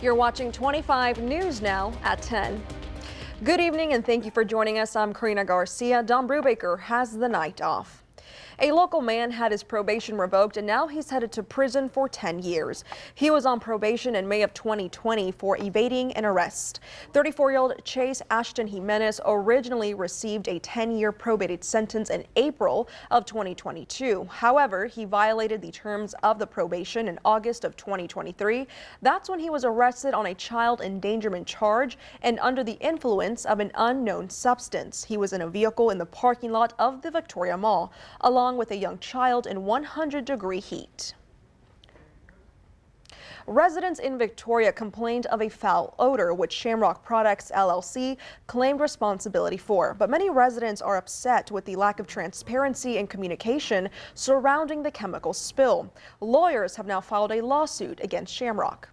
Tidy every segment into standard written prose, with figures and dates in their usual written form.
You're watching 25 News Now at 10. Good evening and thank you for joining us. I'm Karina Garcia. Don Brubaker has the night off. A local man had his probation revoked and now he's headed to prison for 10 years. He was on probation in May of 2020 for evading an arrest. 34-year-old Chase Ashton Jimenez originally received a 10-year probated sentence in April of 2022. However, he violated the terms of the probation in August of 2023. That's when he was arrested on a child endangerment charge and under the influence of an unknown substance. He was in a vehicle in the parking lot of the Victoria Mall, along with a young child in 100-degree heat. Residents in Victoria complained of a foul odor, which Shamrock Products LLC claimed responsibility for. But many residents are upset with the lack of transparency and communication surrounding the chemical spill. Lawyers have now filed a lawsuit against Shamrock.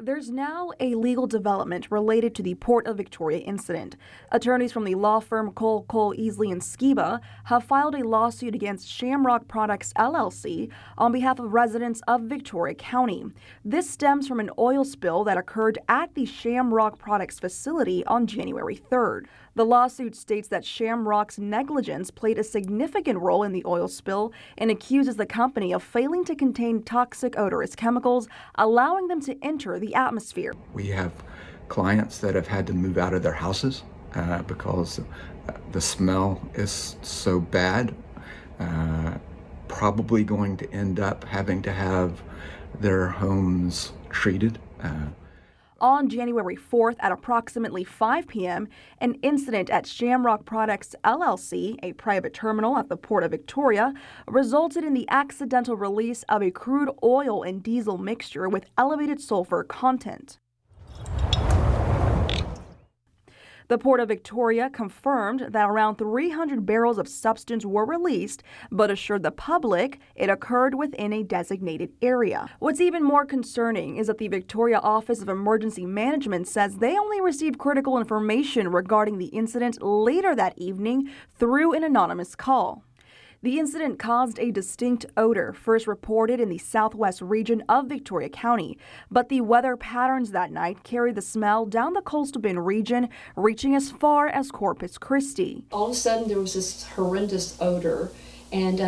There's now a legal development related to the Port of Victoria incident. Attorneys from the law firm Cole, Easley & Skiba have filed a lawsuit against Shamrock Products LLC on behalf of residents of Victoria County. This stems from an oil spill that occurred at the Shamrock Products facility on January 3rd. The lawsuit states that Shamrock's negligence played a significant role in the oil spill and accuses the company of failing to contain toxic odorous chemicals, allowing them to enter the atmosphere. We have clients that have had to move out of their houses because the smell is so bad, probably going to end up having to have their homes treated. On January 4th at approximately 5 p.m., an incident at Shamrock Products LLC, a private terminal at the Port of Victoria, resulted in the accidental release of a crude oil and diesel mixture with elevated sulfur content. The Port of Victoria confirmed that around 300 barrels of substance were released, but assured the public it occurred within a designated area. What's even more concerning is that the Victoria Office of Emergency Management says they only received critical information regarding the incident later that evening through an anonymous call. The incident caused a distinct odor, first reported in the southwest region of Victoria County, but the weather patterns that night carried the smell down the Coastal Bend region, reaching as far as Corpus Christi. All of a sudden there was this horrendous odor, and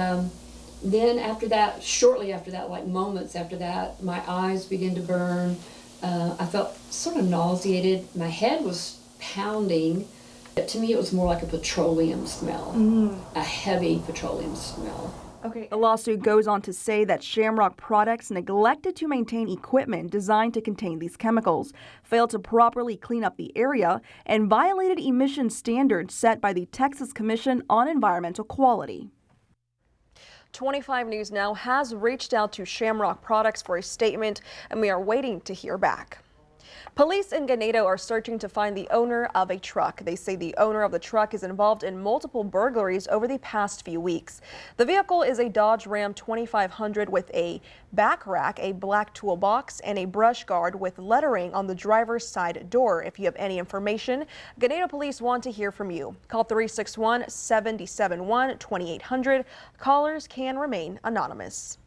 then after that, shortly after that, like moments after that, my eyes began to burn. I felt sort of nauseated. My head was pounding. To me, it was more like a petroleum smell, a heavy petroleum smell. Okay. The lawsuit goes on to say that Shamrock Products neglected to maintain equipment designed to contain these chemicals, failed to properly clean up the area, and violated emission standards set by the Texas Commission on Environmental Quality. 25 News Now has reached out to Shamrock Products for a statement, and we are waiting to hear back. Police in Ganado are searching to find the owner of a truck. They say the owner of the truck is involved in multiple burglaries over the past few weeks. The vehicle is a Dodge Ram 2500 with a back rack, a black toolbox, and a brush guard with lettering on the driver's side door. If you have any information, Ganado Police want to hear from you. Call 361-771-2800. Callers can remain anonymous.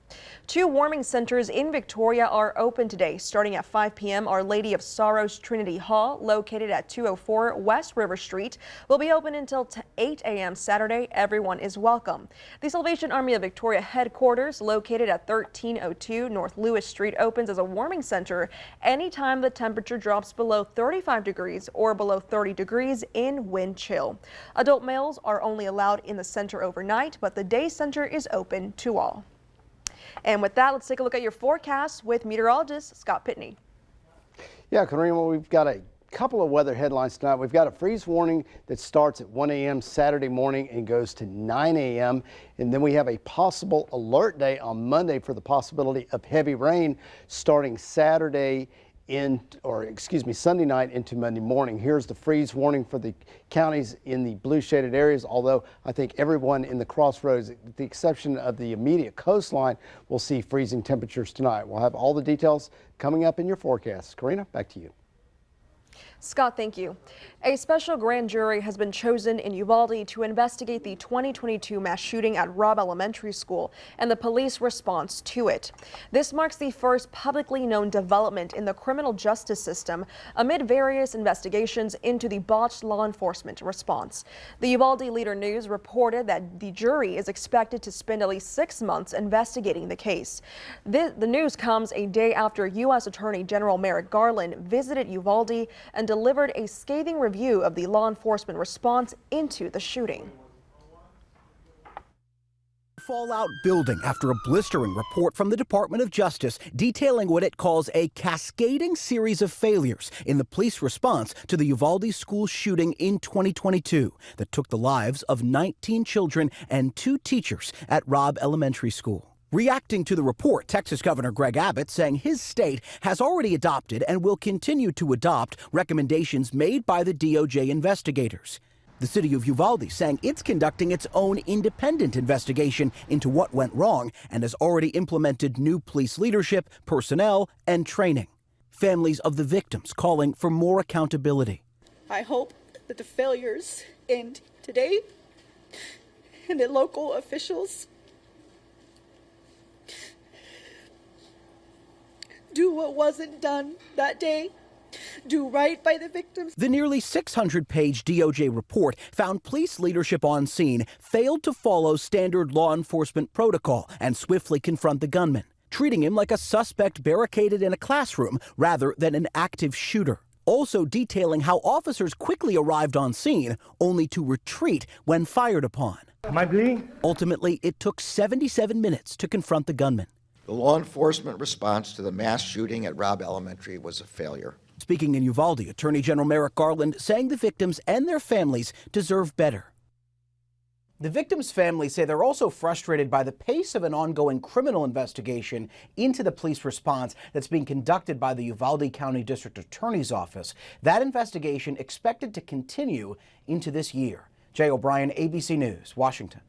2 warming centers in Victoria are open today. Starting at 5 p.m., Our Lady of Sorrows Trinity Hall, located at 204 West River Street, will be open until 8 a.m. Saturday. Everyone is welcome. The Salvation Army of Victoria headquarters, located at 1302 North Lewis Street, opens as a warming center anytime the temperature drops below 35 degrees or below 30 degrees in wind chill. Adult males are only allowed in the center overnight, but the day center is open to all. And with that, let's take a look at your forecast with meteorologist Scott Pitney. Yeah, Karina, we've got a couple of weather headlines tonight. We've got a freeze warning that starts at 1 a.m. Saturday morning and goes to 9 a.m. And then we have a possible alert day on Monday for the possibility of heavy rain starting Sunday night into Monday morning. Here's the freeze warning for the counties in the blue shaded areas, although I think everyone in the crossroads, with the exception of the immediate coastline, will see freezing temperatures tonight. We'll have all the details coming up in your forecast. Karina, back to you. Scott, thank you. A special grand jury has been chosen in Uvalde to investigate the 2022 mass shooting at Robb Elementary School and the police response to it. This marks the first publicly known development in the criminal justice system amid various investigations into the botched law enforcement response. The Uvalde Leader News reported that the jury is expected to spend at least 6 months investigating the case. The news comes a day after U.S. Attorney General Merrick Garland visited Uvalde and delivered a scathing review of the law enforcement response into the shooting. Fallout building after a blistering report from the Department of Justice detailing what it calls a cascading series of failures in the police response to the Uvalde school shooting in 2022 that took the lives of 19 children and 2 teachers at Robb Elementary School. Reacting to the report, Texas Governor Greg Abbott saying his state has already adopted and will continue to adopt recommendations made by the DOJ investigators. The city of Uvalde saying it's conducting its own independent investigation into what went wrong and has already implemented new police leadership, personnel, and training. Families of the victims calling for more accountability. I hope that the failures end today and that local officials do what wasn't done that day, do right by the victims. The nearly 600-page DOJ report found police leadership on scene failed to follow standard law enforcement protocol and swiftly confront the gunman, treating him like a suspect barricaded in a classroom rather than an active shooter. Also detailing how officers quickly arrived on scene only to retreat when fired upon. Am I bleeding? Ultimately, it took 77 minutes to confront the gunman. The law enforcement response to the mass shooting at Robb Elementary was a failure. Speaking in Uvalde, Attorney General Merrick Garland saying the victims and their families deserve better. The victims' families say they're also frustrated by the pace of an ongoing criminal investigation into the police response that's being conducted by the Uvalde County District Attorney's Office. That investigation expected to continue into this year. Jay O'Brien, ABC News, Washington.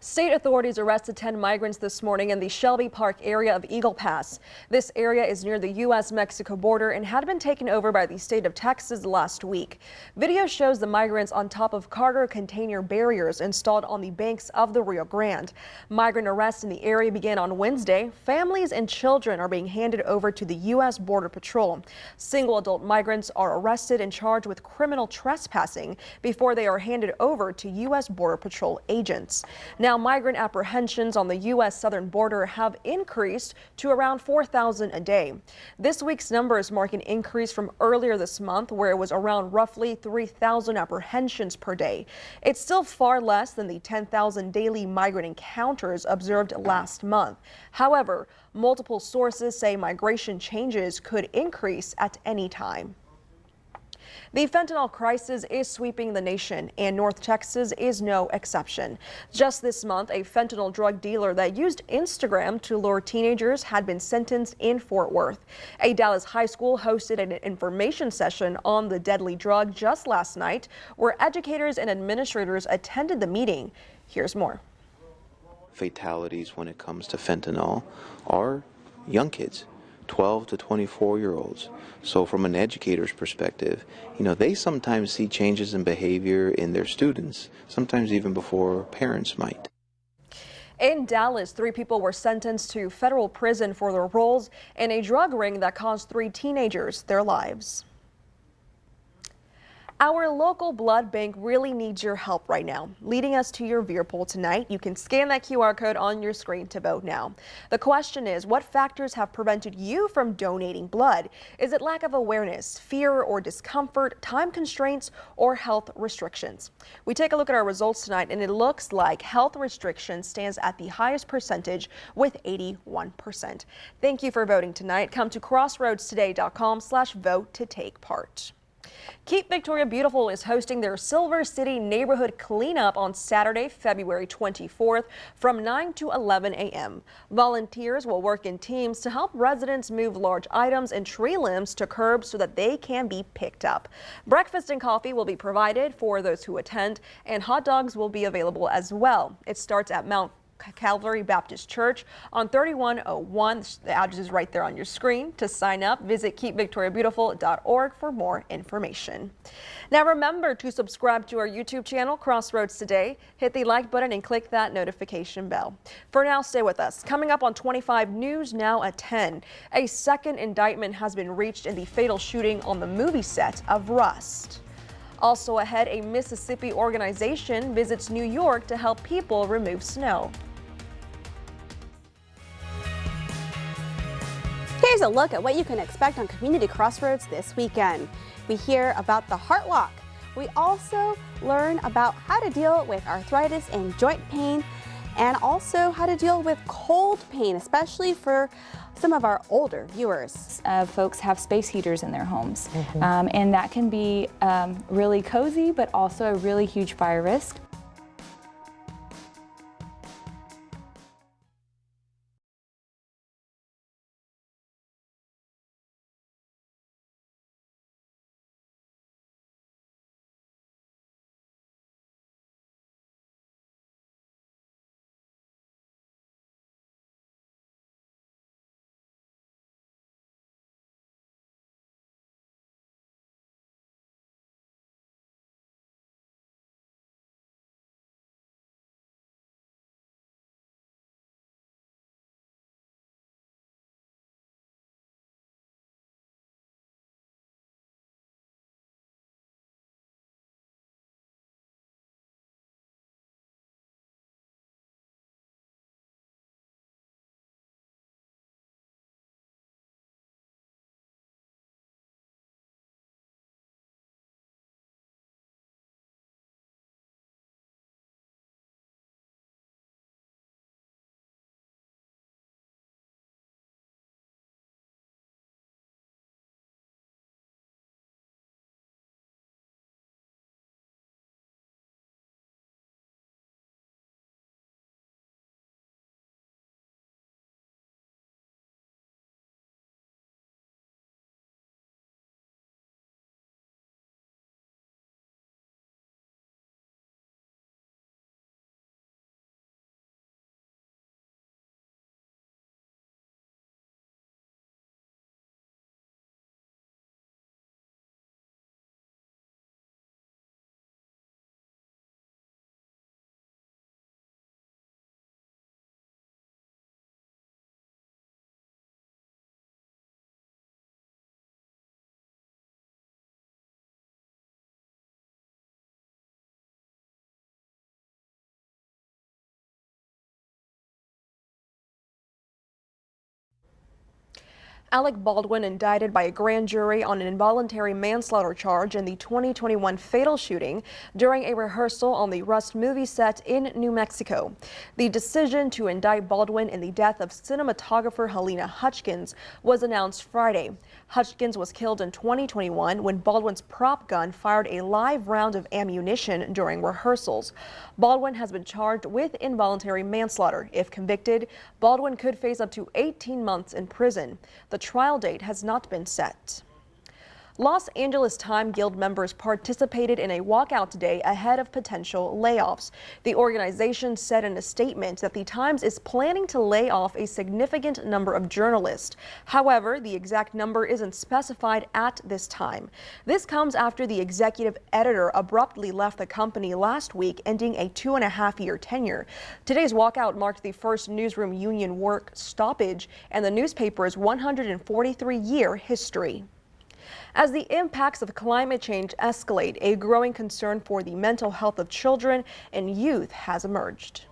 State authorities arrested 10 migrants this morning in the Shelby Park area of Eagle Pass. This area is near the U.S.-Mexico border and had been taken over by the state of Texas last week. Video shows the migrants on top of cargo container barriers installed on the banks of the Rio Grande. Migrant arrests in the area began on Wednesday. Families and children are being handed over to the U.S. Border Patrol. Single adult migrants are arrested and charged with criminal trespassing before they are handed over to U.S. Border Patrol agents. Now, migrant apprehensions on the U.S. southern border have increased to around 4,000 a day. This week's numbers mark an increase from earlier this month, where it was around roughly 3,000 apprehensions per day. It's still far less than the 10,000 daily migrant encounters observed last month. However, multiple sources say migration changes could increase at any time. The fentanyl crisis is sweeping the nation, and North Texas is no exception. Just this month, a fentanyl drug dealer that used Instagram to lure teenagers had been sentenced in Fort Worth. A Dallas high school hosted an information session on the deadly drug just last night, where educators and administrators attended the meeting. Here's more. Fatalities when it comes to fentanyl are young kids. 12 to 24-year-olds. So from an educator's perspective, they sometimes see changes in behavior in their students, sometimes even before parents might. In Dallas, 3 people were sentenced to federal prison for their roles in a drug ring that cost 3 teenagers their lives. Our local blood bank really needs your help right now. Leading us to your beer poll tonight, you can scan that QR code on your screen to vote now. The question is, what factors have prevented you from donating blood? Is it lack of awareness, fear or discomfort, time constraints, or health restrictions? We take a look at our results tonight, and it looks like health restrictions stands at the highest percentage with 81%. Thank you for voting tonight. Come to crossroadstoday.com/vote to take part. Keep Victoria Beautiful is hosting their Silver City Neighborhood Cleanup on Saturday, February 24th from 9 to 11 a.m. Volunteers will work in teams to help residents move large items and tree limbs to curbs so that they can be picked up. Breakfast and coffee will be provided for those who attend, and hot dogs will be available as well. It starts at Mount Calvary Baptist Church on 3101. The address is right there on your screen. To sign up, visit keepvictoriabeautiful.org for more information. Now remember to subscribe to our YouTube channel, Crossroads Today. Hit the like button and click that notification bell. For now, stay with us. Coming up on 25 News Now at 10, a second indictment has been reached in the fatal shooting on the movie set of Rust. Also ahead, a Mississippi organization visits New York to help people remove snow. Here's a look at what you can expect on Community Crossroads this weekend. We hear about the Heart Walk. We also learn about how to deal with arthritis and joint pain, and also how to deal with cold pain, especially for some of our older viewers. Folks have space heaters in their homes, and that can be really cozy, but also a really huge fire risk. Alec Baldwin indicted by a grand jury on an involuntary manslaughter charge in the 2021 fatal shooting during a rehearsal on the Rust movie set in New Mexico. The decision to indict Baldwin in the death of cinematographer Halyna Hutchins was announced Friday. Hutchins was killed in 2021 when Baldwin's prop gun fired a live round of ammunition during rehearsals. Baldwin has been charged with involuntary manslaughter. If convicted, Baldwin could face up to 18 months in prison. The trial date has not been set. Los Angeles Time Guild members participated in a walkout today ahead of potential layoffs. The organization said in a statement that the Times is planning to lay off a significant number of journalists. However, the exact number isn't specified at this time. This comes after the executive editor abruptly left the company last week, ending a 2.5-year tenure. Today's walkout marked the first newsroom union work stoppage in the newspaper's 143-year history. As the impacts of climate change escalate, a growing concern for the mental health of children and youth has emerged.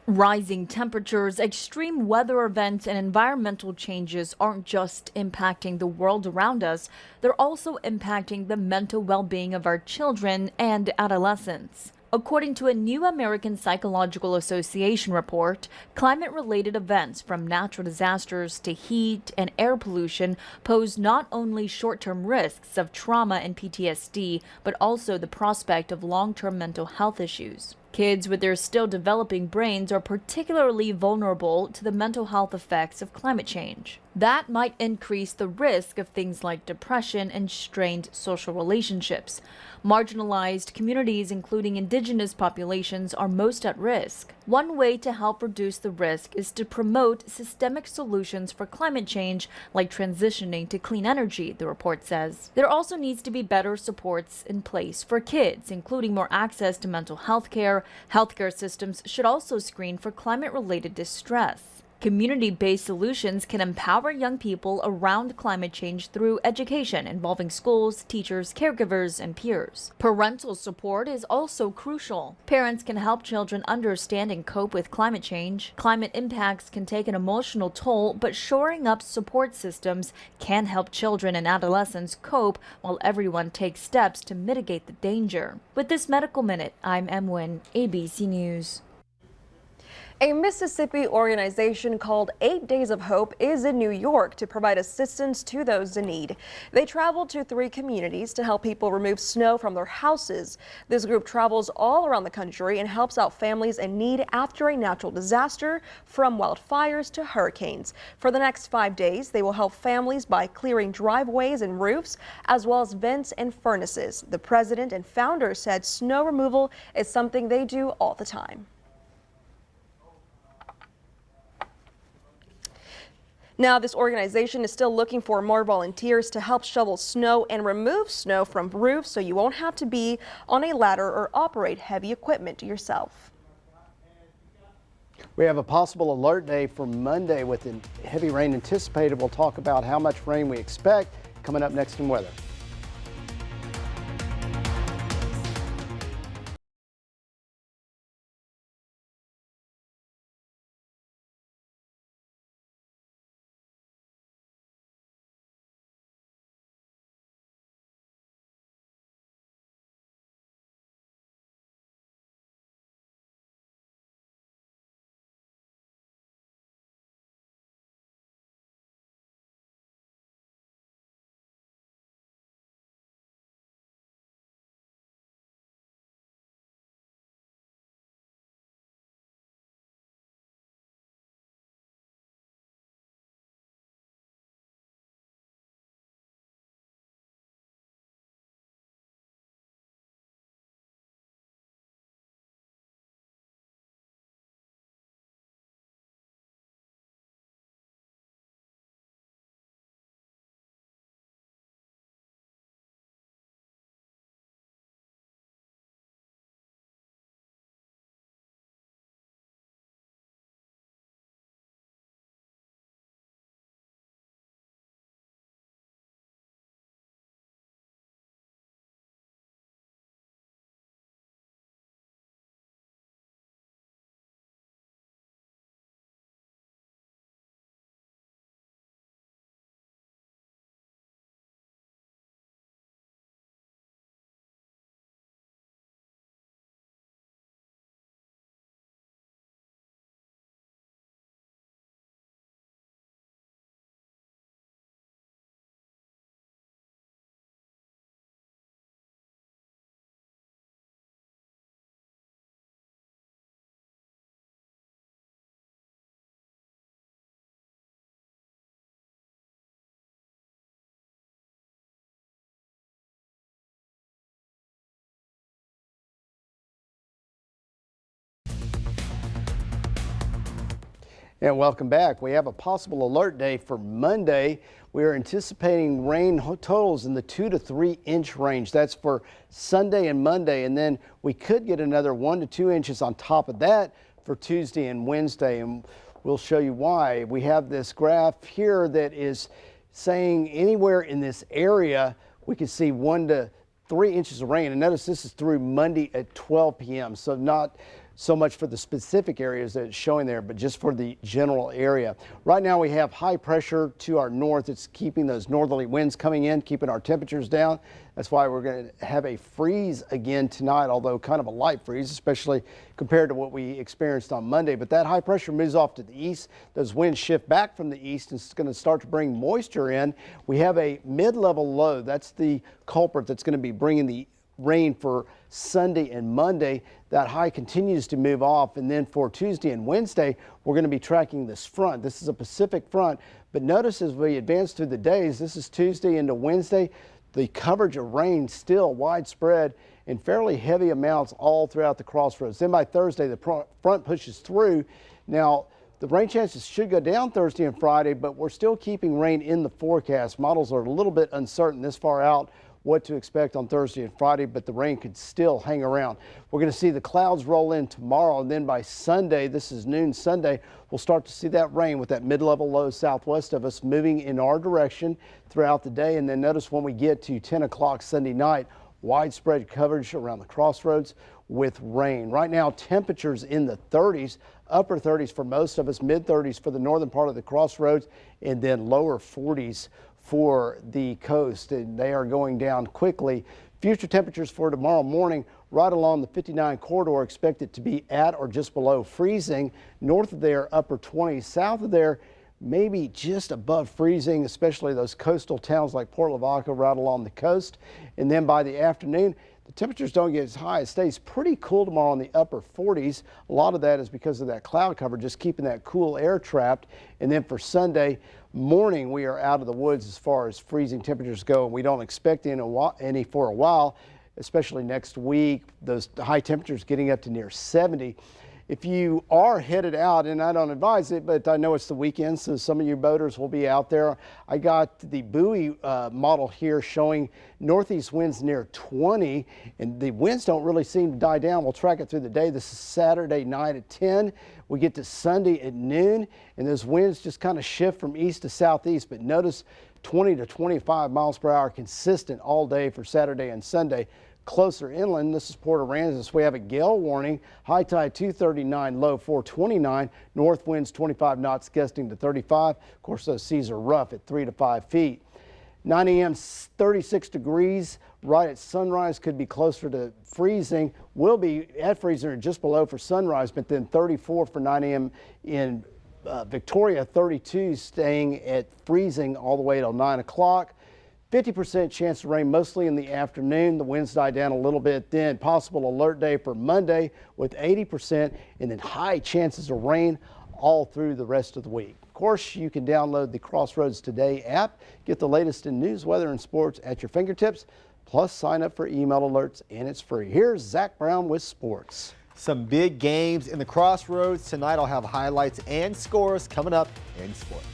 Rising temperatures, extreme weather events, and environmental changes aren't just impacting the world around us, they're also impacting the mental well-being of our children and adolescents. According to a new American Psychological Association report, climate-related events from natural disasters to heat and air pollution pose not only short-term risks of trauma and PTSD, but also the prospect of long-term mental health issues. Kids with their still developing brains are particularly vulnerable to the mental health effects of climate change. That might increase the risk of things like depression and strained social relationships. Marginalized communities, including indigenous populations, are most at risk. One way to help reduce the risk is to promote systemic solutions for climate change, like transitioning to clean energy, the report says. There also needs to be better supports in place for kids, including more access to mental health care. Healthcare systems should also screen for climate-related distress. Community-based solutions can empower young people around climate change through education involving schools, teachers, caregivers, and peers. Parental support is also crucial. Parents can help children understand and cope with climate change. Climate impacts can take an emotional toll, but shoring up support systems can help children and adolescents cope while everyone takes steps to mitigate the danger. With this Medical Minute, I'm Em Nguyen, ABC News. A Mississippi organization called 8 Days of Hope is in New York to provide assistance to those in need. They traveled to 3 communities to help people remove snow from their houses. This group travels all around the country and helps out families in need after a natural disaster, from wildfires to hurricanes. For the next 5 days, they will help families by clearing driveways and roofs, as well as vents and furnaces. The president and founder said snow removal is something they do all the time. Now, this organization is still looking for more volunteers to help shovel snow and remove snow from roofs, so you won't have to be on a ladder or operate heavy equipment yourself. We have a possible alert day for Monday with heavy rain anticipated. We'll talk about how much rain we expect coming up next in weather. And welcome back. We have a possible alert day for Monday. We are anticipating rain totals in the 2 to 3 inch range. That's for Sunday and Monday. And then we could get another 1 to 2 inches on top of that for Tuesday and Wednesday. And we'll show you why. We have this graph here that is saying anywhere in this area, we can see 1 to 3 inches of rain. And notice this is through Monday at 12 p.m. So not so much for the specific areas that it's showing there, but just for the general area. Right now we have high pressure to our north. It's keeping those northerly winds coming in, keeping our temperatures down. That's why we're going to have a freeze again tonight, although kind of a light freeze, especially compared to what we experienced on Monday. But that high pressure moves off to the east. Those winds shift back from the east and it's going to start to bring moisture in. We have a mid-level low. That's the culprit that's going to be bringing the rain for Sunday and Monday. That high continues to move off, and then for Tuesday and Wednesday we're going to be tracking this front. This is a Pacific front, but notice as we advance through the days, this is Tuesday into Wednesday, the coverage of rain still widespread, in fairly heavy amounts all throughout the crossroads. Then by Thursday, the front pushes through. Now, the rain chances should go down Thursday and Friday, but we're still keeping rain in the forecast. Models are a little bit uncertain this far out what to expect on Thursday and Friday, but the rain could still hang around. We're going to see the clouds roll in tomorrow, and then by Sunday, this is noon Sunday, we'll start to see that rain with that mid-level low southwest of us moving in our direction throughout the day. And then notice when we get to 10 o'clock Sunday night, widespread coverage around the crossroads with rain. Right now, temperatures in the 30s, upper 30s for most of us, mid 30s for the northern part of the crossroads, and then lower 40s for the coast. And they are going down quickly. Future temperatures for tomorrow morning right along the 59 corridor expected to be at or just below freezing. North of there, upper 20s. South of there, maybe just above freezing, especially those coastal towns like Port Lavaca right along the coast. And then by the afternoon, the temperatures don't get as high. It stays pretty cool tomorrow in the upper 40s. A lot of that is because of that cloud cover, just keeping that cool air trapped. And then for Sunday morning, we are out of the woods as far as freezing temperatures go, and we don't expect any for a while, especially next week. Those high temperatures getting up to near 70. If you are headed out, and I don't advise it, but I know it's the weekend, so some of you boaters will be out there. I got the buoy model here showing northeast winds near 20, and the winds don't really seem to die down. We'll track it through the day. This is Saturday night at 10. We get to Sunday at noon, and those winds just kind of shift from east to southeast, but notice 20 to 25 miles per hour consistent all day for Saturday and Sunday. Closer inland, this is Port Aransas. We have a gale warning. High tide 239, low 429. North winds 25 knots, gusting to 35. Of course, those seas are rough at 3 to 5 feet. 9 a.m. 36 degrees. Right at sunrise, could be closer to freezing. Will be at freezing or just below for sunrise, but then 34 for 9 a.m. in Victoria, 32 staying at freezing all the way till 9 o'clock. 50% chance of rain mostly in the afternoon. The winds die down a little bit then. Possible alert day for Monday with 80% and then high chances of rain all through the rest of the week. Of course, you can download the Crossroads Today app, get the latest in news, weather, and sports at your fingertips, plus sign up for email alerts, and it's free. Here's Zach Brown with sports. Some big games in the Crossroads tonight. I'll have highlights and scores coming up in sports.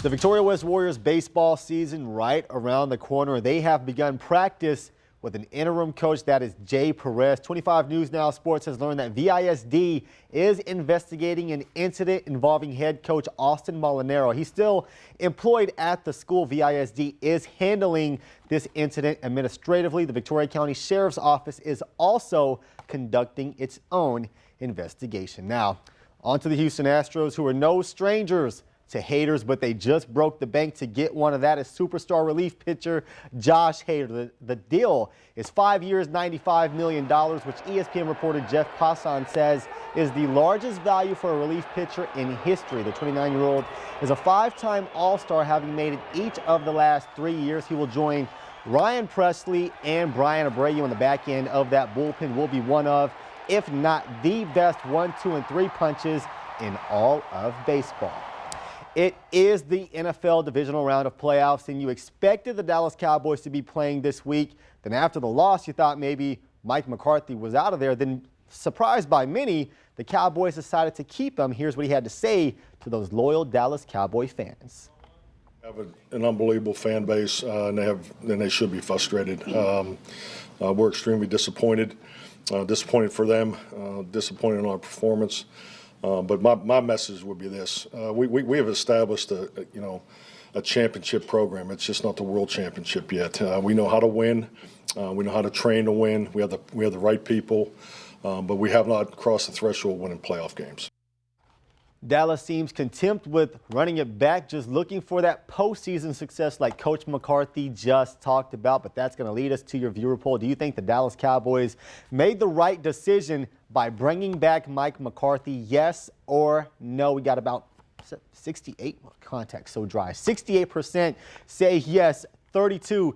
The Victoria West Warriors baseball season right around the corner. They have begun practice with an interim coach, that is Jay Perez. 25 News Now Sports has learned that VISD is investigating an incident involving head coach Austin Molinaro. He's still employed at the school. VISD is handling this incident administratively. The Victoria County Sheriff's Office is also conducting its own investigation. Now, on to the Houston Astros, who are no strangers to haters, but they just broke the bank to get one of that is superstar relief pitcher Josh Hader. The deal is 5 years, $95 million, which ESPN reporter Jeff Passan says is the largest value for a relief pitcher in history. The 29-year-old is a 5-time All-Star, having made it each of the last 3 years. He will join Ryan Presley and Brian Abreu on the back end of that bullpen. Will be one of, if not the best 1, 2, and 3 punches in all of baseball. It is the NFL divisional round of playoffs, and you expected the Dallas Cowboys to be playing this week. Then after the loss, you thought maybe Mike McCarthy was out of there. Then, surprised by many, the Cowboys decided to keep him. Here's what he had to say to those loyal Dallas Cowboy fans. Have an unbelievable fan base, and they should be frustrated. We're extremely disappointed. Disappointed for them, disappointed in our performance. But my message would be this: we have established a championship program. It's just not the world championship yet. We know how to win. We know how to train to win. We have the right people, but we have not crossed the threshold winning playoff games. Dallas seems content with running it back, just looking for that postseason success like Coach McCarthy just talked about. But that's going to lead us to your viewer poll. Do you think the Dallas Cowboys made the right decision by bringing back Mike McCarthy? Yes or no? We got about 68 contacts, so dry. 68% say yes, 32%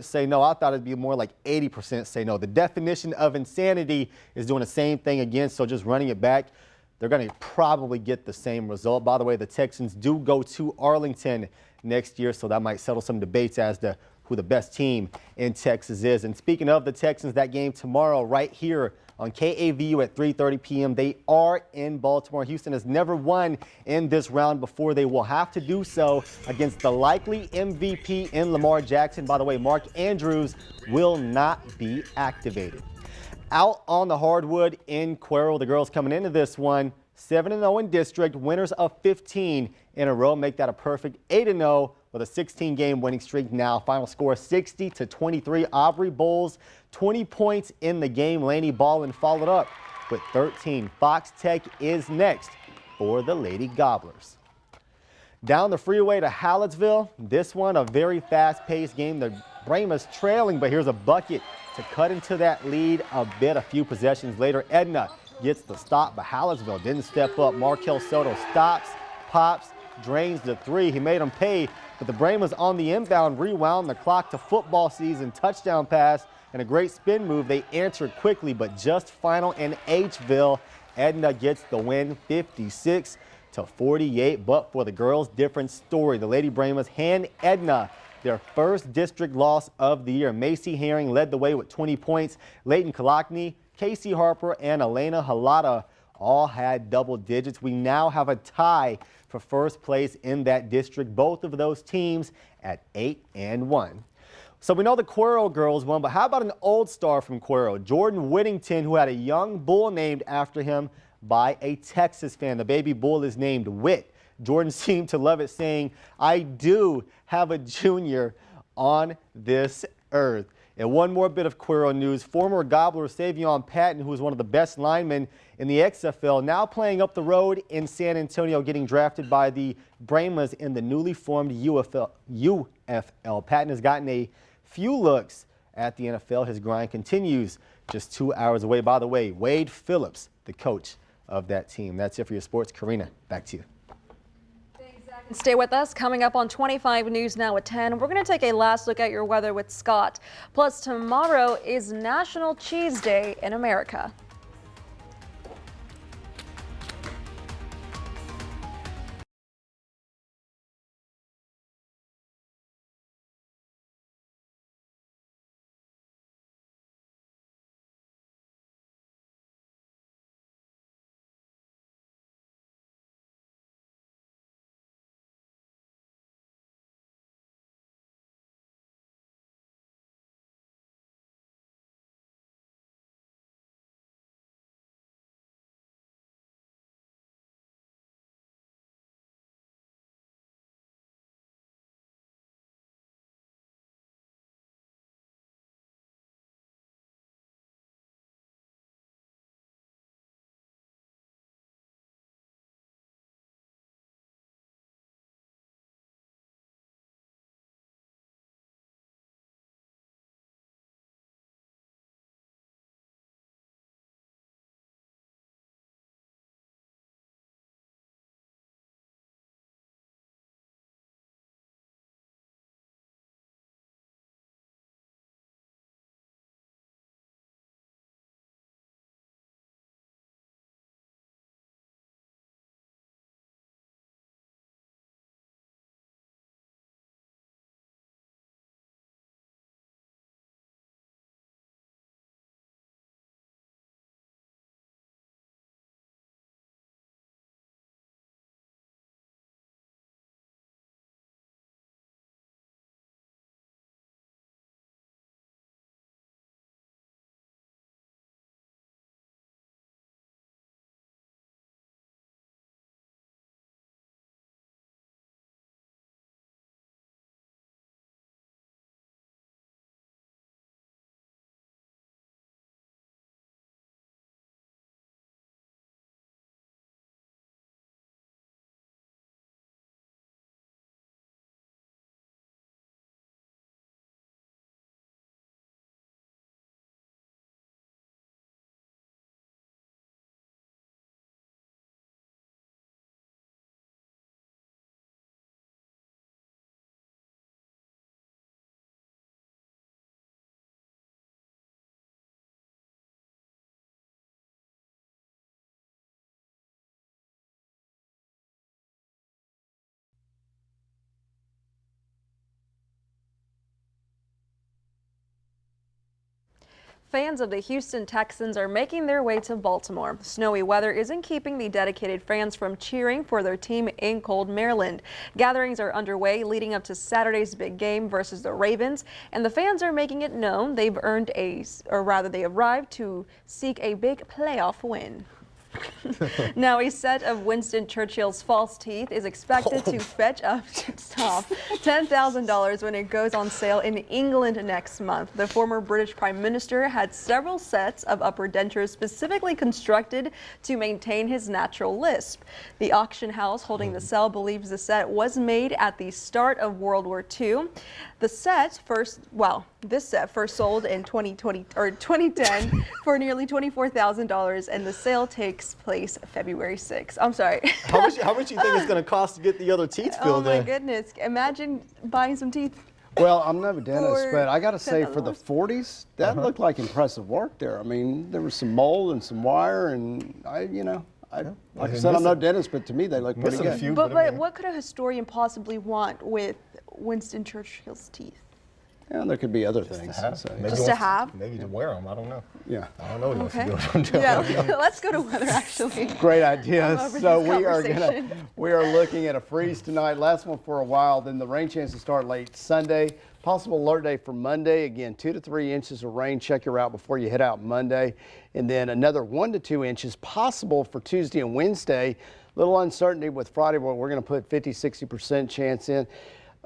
say no. I thought it'd be more like 80% say no. The definition of insanity is doing the same thing again, so just running it back. They're going to probably get the same result. By the way, the Texans do go to Arlington next year, so that might settle some debates as to who the best team in Texas is. And speaking of the Texans, that game tomorrow right here on KAVU at 3:30 p.m. They are in Baltimore. Houston has never won in this round before. They will have to do so against the likely MVP in Lamar Jackson. By the way, Mark Andrews will not be activated. Out on the hardwood in Cuero, the girls coming into this one 7-0 in district, winners of 15 in a row, make that a perfect 8-0 with a 16-game winning streak now. Final score 60-23. Aubrey Bowles 20 points in the game. Laney Ballin followed up with 13. Fox Tech is next for the Lady Gobblers. Down the freeway to Hallettsville, this one a very fast-paced game. The Brahmas trailing, but here's a bucket to cut into that lead a bit. A few possessions later, Edna gets the stop, but Hallettsville didn't step up. Markel Soto stops, pops, drains the three. He made them pay, but the Brahmas on the inbound rewound the clock to football season. Touchdown pass and a great spin move. They answered quickly, but just final in Hville. Edna gets the win 56-48, but for the girls, different story. The Lady Brahmas hand Edna their first district loss of the year. Macy Herring led the way with 20 points. Leighton Kalakny, Casey Harper, and Elena Halata all had double digits. We now have a tie for first place in that district. Both of those teams at 8-1. So we know the Cuero girls won, but how about an old star from Cuero, Jordan Whittington, who had a young bull named after him by a Texas fan. The baby bull is named Whit. Jordan seemed to love it, saying, "I do have a junior on this earth." And one more bit of Cuero news. Former Gobbler Savion Patton, who was one of the best linemen in the XFL, now playing up the road in San Antonio, getting drafted by the Brahmas in the newly formed UFL. Patton has gotten a few looks at the NFL. His grind continues just 2 hours away. By the way, Wade Phillips, the coach of that team. That's it for your sports. Karina, back to you. Stay with us. Coming up on 25 News Now at 10, we're going to take a last look at your weather with Scott. Plus, tomorrow is National Cheese Day in America. Fans of the Houston Texans are making their way to Baltimore. Snowy weather isn't keeping the dedicated fans from cheering for their team in cold Maryland. Gatherings are underway leading up to Saturday's big game versus the Ravens, and the fans are making it known they've earned they arrived to seek a big playoff win. Now, a set of Winston Churchill's false teeth is expected to fetch up to top $10,000 when it goes on sale in England next month. The former British Prime Minister had several sets of upper dentures specifically constructed to maintain his natural lisp. The auction house holding the sale believes the set was made at the start of World War II. This set first sold in 2010 for nearly $24,000, and the sale takes place February 6th. I'm sorry. How much you think it's going to cost to get the other teeth filled in? Oh my goodness. Imagine buying some teeth. Well, I'm not a dentist, but I got to say, for the 40s, that looked like impressive work there. I mean, there was some mold and some wire, and like I said, I'm no dentist, but to me, they look pretty good. But what could a historian possibly want with Winston Churchill's teeth? Yeah, there could be other things. Just to have? Maybe to wear them. I don't know. Yeah. I don't know what Okay. he wants to do. Yeah, let's go to weather, actually. Great idea. So Conversation. we are looking at a freeze tonight. Last one for a while. Then the rain chances start late Sunday. Possible alert day for Monday. Again, 2 to 3 inches of rain. Check your route before you head out Monday. And then another 1 to 2 inches possible for Tuesday and Wednesday. Little uncertainty with Friday, where we're going to put 50-60% chance in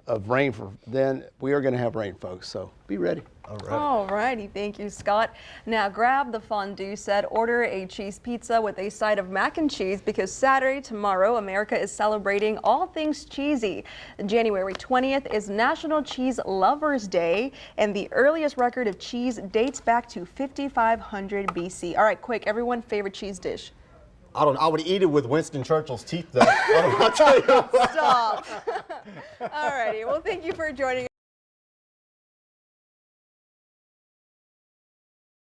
of rain for then. We are going to have rain, folks, so be ready. All righty, thank you, Scott. Now grab the fondue set, order a cheese pizza with a side of mac and cheese, because Saturday, tomorrow, America is celebrating all things cheesy. January 20th is National Cheese Lovers Day, and the earliest record of cheese dates back to 5500 BC. All right, quick, everyone, favorite cheese dish? I would eat it with Winston Churchill's teeth, though. I'll tell you what. Stop. All righty, well, thank you for joining us.